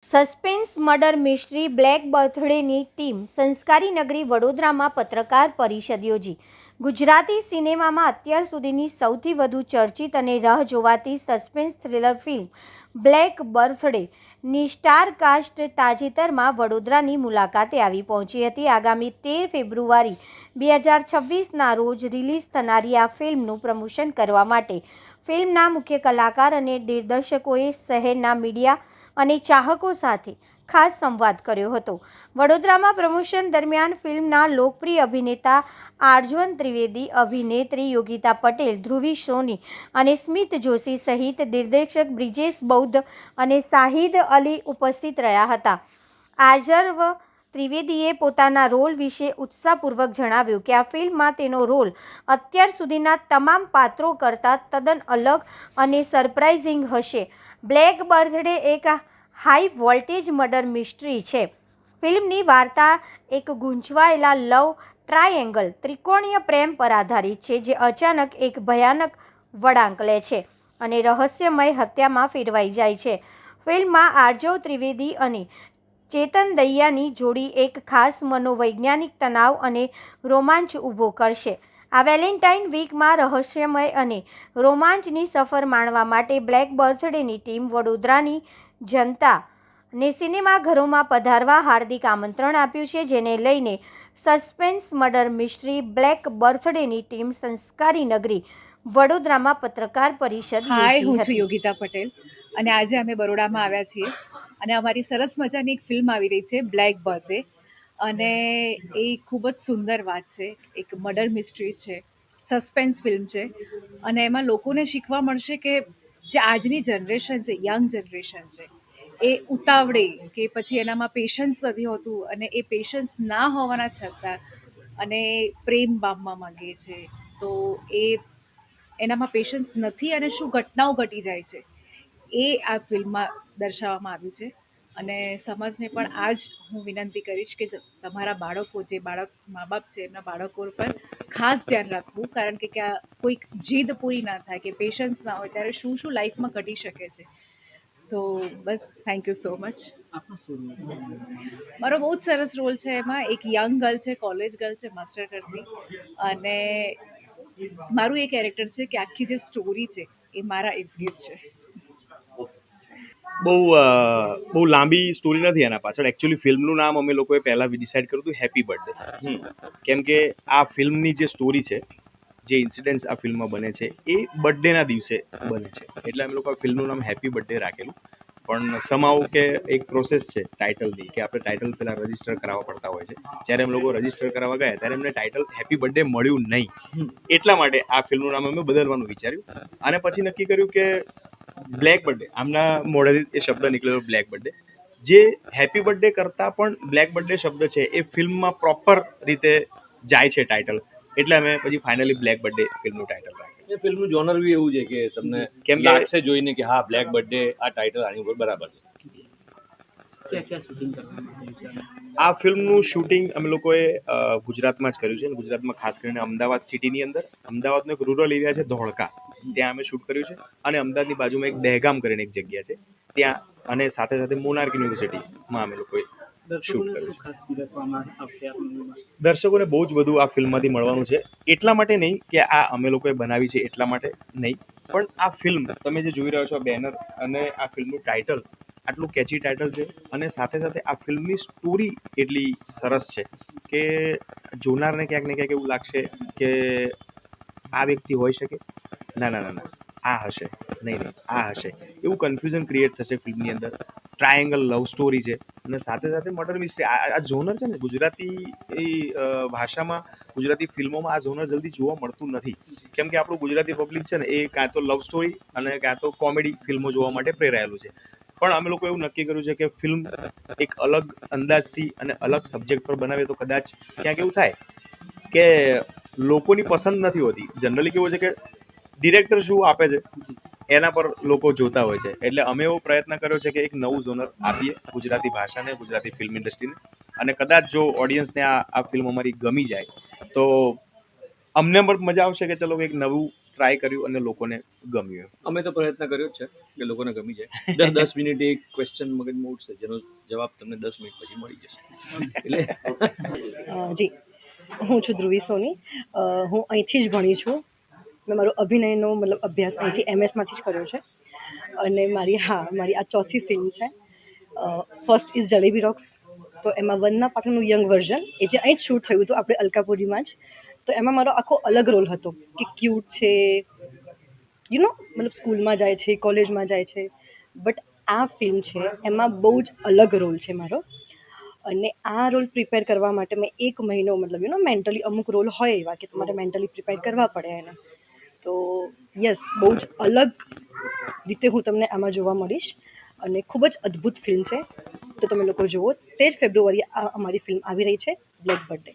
Suspense murder mystery black બર્થડેની team સંસ્કારી નગરી વડોદરામાં પત્રકાર પરિષદ યોજી. ગુજરાતી સિનેમામાં અત્યાર સુધીની સૌથી વધુ ચર્ચિત અને રાહ જોવાતી સસ્પેન્સ થ્રિલર ફિલ્મ બ્લેક બર્થડેની સ્ટાર કાસ્ટ તાજેતરમાં વડોદરાની મુલાકાતે આવી પહોંચી હતી. આગામી 13 ફેબ્રુઆરી 2026ના રોજ રિલીઝ થનારી આ ફિલ્મનું પ્રમોશન કરવા માટે ફિલ્મના મુખ્ય કલાકાર અને દિગ્દર્શકોએ શહેરના મીડિયા અને ચાહકો સાથે ખાસ સંવાદ કર્યો હતો. વડોદરામાં પ્રમોશન દરમિયાન ફિલ્મના લોકપ્રિય અભિનેતા આર્જવન ત્રિવેદી, અભિનેત્રી યોગિતા પટેલ, ધ્રુવી સોની અને સ્મિત જોશી સહિત દિગ્દર્શક બ્રિજેશ બૌદ્ધ અને શાહિદ અલી ઉપસ્થિત રહ્યા હતા. આર્જવ ત્રિવેદીએ પોતાના રોલ વિશે ઉત્સાહપૂર્વક જણાવ્યું કે આ ફિલ્મમાં તેનો રોલ અત્યાર સુધીના તમામ પાત્રો કરતાં તદ્દન અલગ અને સરપ્રાઇઝિંગ હશે. બ્લેક બર્થડે એક હાઈ વોલ્ટેજ મર્ડર મિસ્ટ્રી છે. ફિલ્મની વાર્તા એક ગૂંચવાયેલા લવ ટ્રાયેંગલ ત્રિકોણીય પ્રેમ પર આધારિત છે, જે અચાનક એક ભયાનક વળાંક લે છે અને રહસ્યમય હત્યામાં ફેરવાઈ જાય છે. ફિલ્મમાં આર્જવ ત્રિવેદી અને ચેતન દહિયાની જોડી એક ખાસ મનોવૈજ્ઞાનિક તણાવ અને રોમાંચ ઊભો કરશે. આ વેલેન્ટાઇન વીકમાં રહસ્યમય અને રોમાંચની સફર માણવા માટે બ્લેક બર્થડેની ટીમ વડોદરાની જનતાને સિનેમાઘરોમાં પધારવા હાર્દિક આમંત્રણ આપ્યું છે, જેને લઈને સસ્પેન્સ મર્ડર મિસ્ટ્રી બ્લેક બર્થડેની ટીમ સંસ્કારી નગરી વડોદરામાં પત્રકાર પરિષદ હાય, યોજી હું છું હતી. યોગિતા પટેલ અને આજે અમે બરોડામાં આવ્યા છીએ અને અમારી સરસ મજાની એક ફિલ્મ આવી રહી છે બ્લેક બર્થડે અને એ ખૂબ જ સુંદર વાત છે. એક મર્ડર મિસ્ટ્રી છે, સસ્પેન્સ ફિલ્મ છે અને એમાં લોકોને શીખવા મળશે કે જે આજની જનરેશન છે, યંગ જનરેશન છે, એ ઉતાવળે કે પછી એનામાં પેશન્સ નથી હોતું અને એ પેશન્સ ના હોવાના છતાં અને પ્રેમ પામવા માંગે છે, તો એ એનામાં પેશન્સ નથી અને શું ઘટનાઓ ઘટી જાય છે એ આ ફિલ્મમાં દર્શાવવામાં આવ્યું છે. અને સમાજને પણ આ જ હું વિનંતી કરીશ કે તમારા બાળકો, જે બાળક મા બાપ છે, એમના બાળકો પર ખાસ ધ્યાન રાખવું, કારણ કે કોઈક જીદ પૂરી ના થાય કે પેશન્સ ના હોય ત્યારે શું શું લાઈફમાં ઘટી શકે છે. તો બસ, થેન્ક યુ સો મચ. મારો બહુ જ સરસ રોલ છે એમાં. એક યંગ ગર્લ છે, કોલેજ ગર્લ છે, માસ્ટર કરતી, અને મારું એ કેરેક્ટર છે કે આખી જે સ્ટોરી છે એ મારા ઇર્દ-ગિર્દ છે. બહુ લાંબી સ્ટોરી નથી એના પાછળ. એકચ્યુઅલી ફિલ્મનું નામ અમે લોકોએ પહેલા ડિસાઈડ કર્યું હતું હેપી બર્થડે, કેમ કે આ ફિલ્મની જે સ્ટોરી છે, જે ઇન્સિડન્ટ્સ આ ફિલ્મમાં બને છે એ બર્થડેના દિવસે બને છે, એટલે અમે લોકો ફિલ્મનું નામ હેપી બર્થડે રાખેલું. પણ સમાવ કે એક પ્રોસેસ છે ટાઇટલની, કે આપણે ટાઇટલ પેલા રજીસ્ટર કરાવવા પડતા હોય છે. જ્યારે અમે લોકો રજીસ્ટર કરાવવા ગયા ત્યારે એમને ટાઇટલ હેપી બર્થડે મળ્યું નહીં, એટલા માટે આ ફિલ્મનું નામ અમે બદલવાનું વિચાર્યું અને પછી નક્કી કર્યું કે બ્લેક બર્થડે, આમના મોઢેથી એ શબ્દ નીકળેલો બ્લેક બર્થડે, જે હેપી બર્થડે કરતા પણ બ્લેક બર્થડે શબ્દ છે એ ફિલ્મમાં પ્રોપર રીતે જાય છે ટાઇટલ, એટલે અમે પછી ફાઇનલી બ્લેક બર્થડે ફિલ્મનું ટાઇટલ રાખ્યું. એ ફિલ્મનું જોનર બી એવું છે કે તમને કેમ કે લાગશે જોઈને કે હા, બ્લેક બર્થડે આ ટાઇટલ આની ઉપર બરાબર છે. આ ફિલ્મનું શૂટિંગ અમે લોકોએ ગુજરાતમાં જ કર્યું છે. ગુજરાતમાં ખાસ કરીને અમદાવાદ સિટીની અંદર, અમદાવાદનો એક રૂરલ એરિયા છે ધોળકા, ત્યાં અમે શૂટ કર્યું છે. અને અમદાવાદની બાજુમાં એક દહેગામ કરીને એક જગ્યા છે ત્યાં, અને સાથે સાથે મોનાર્ક યુનિવર્સિટીમાં અમે લોકોએ શૂટ કર્યું છે. દર્શકોને બહુ જ બધું આ ફિલ્મમાંથી મળવાનું છે. એટલા માટે નહીં કે આ અમે લોકોએ બનાવી છે એટલા માટે નહીં, પણ આ ફિલ્મ તમે જે જોઈ રહ્યો છો બેનર અને આ ફિલ્મનું ટાઇટલ આટલું કેચી ટાઇટલ છે, અને સાથે સાથે આ ફિલ્મની સ્ટોરી એટલી સરસ છે કે જોનારને ક્યાંક ને ક્યાંક એવું લાગશે કે આ વ્યક્તિ હોઈ શકે, ના ના ના ના આ હશે, નહીં નહીં આ હશે, એવું કન્ફ્યુઝન ક્રિએટ થશે ફિલ્મની અંદર. ટ્રાયેંગલ લવ સ્ટોરી છે અને સાથે સાથે મર્ડર મિસ્ટ્રી. આ ઝોનર છે ને, ગુજરાતી ભાષામાં, ગુજરાતી ફિલ્મોમાં આ ઝોનર જલ્દી જોવા મળતું નથી, કેમ કે આપણું ગુજરાતી પબ્લિક છે ને એ કાં તો લવ સ્ટોરી અને કાં તો કોમેડી ફિલ્મો જોવા માટે પ્રેરાયેલું છે. પણ અમે લોકો એવું નક્કી કર્યું છે કે ફિલ્મ એક અલગ અંદાજથી અને અલગ સબ્જેક્ટ પર બનાવે તો કદાચ ક્યાંક એવું થાય કે લોકોની પસંદ નથી હોતી. જનરલી કેવું છે કે ડિરેક્ટર શું આપે છે એના પર લોકો જોતા હોય છે, એટલે અમે એવો પ્રયત્ન કર્યો છે કે એક નવું ઝોનર આપીએ ગુજરાતી ભાષાને, ગુજરાતી ફિલ્મ ઇન્ડસ્ટ્રીને, અને કદાચ જો ઓડિયન્સને આ ફિલ્મ અમારી ગમી જાય તો અમને પણ મજા આવશે કે ચલો એક નવું ટ્રાય કર્યું અને લોકોને ગમ્યું. અમે તો પ્રયત્ન કર્યો જ છે કે લોકોને ગમી જાય. 10 મિનિટ એક ક્વેશ્ચન મગજમાં ઉઠશે જેનો જવાબ તમને 10 મિનિટ પછી મળી જશે. એટલે જી, હું છું ધ્રુવી સોની. હું અહીંથી જ ભણી છું. મેં મારો અભિનયનો મતલબ અભ્યાસ અહીંથી MS-માંથી જ કર્યો છે. અને મારી આ ચોથી ફિલ્મ છે. First is jalebi rocks. તો એમાં 1ના પાછળનું યંગ વર્ઝન એ જે અહીં જ શૂટ થયું હતું આપણે અલકાપુરીમાં જ. તો એમાં મારો આખો અલગ રોલ હતો કે ક્યુટ છે, મતલબ સ્કૂલમાં જાય છે, કોલેજમાં જાય છે. બટ આ ફિલ્મ છે એમાં બહુ જ અલગ રોલ છે મારો. અને આ રોલ પ્રિપેર કરવા માટે મેં 1 મહિનો મતલબ મેન્ટલી, અમુક રોલ હોય એવા કે તમારે મેન્ટલી પ્રિપેર કરવા પડે એને. તો યસ, બહુ જ અલગ રીતે હું તમને આમાં જોવા મળીશ અને ખૂબ જ અદ્ભુત ફિલ્મ છે. તો તમે લોકો જુઓ. 13 ફેબ્રુઆરીએ અમારી ફિલ્મ આવી રહી છે બ્લેક બર્થડે.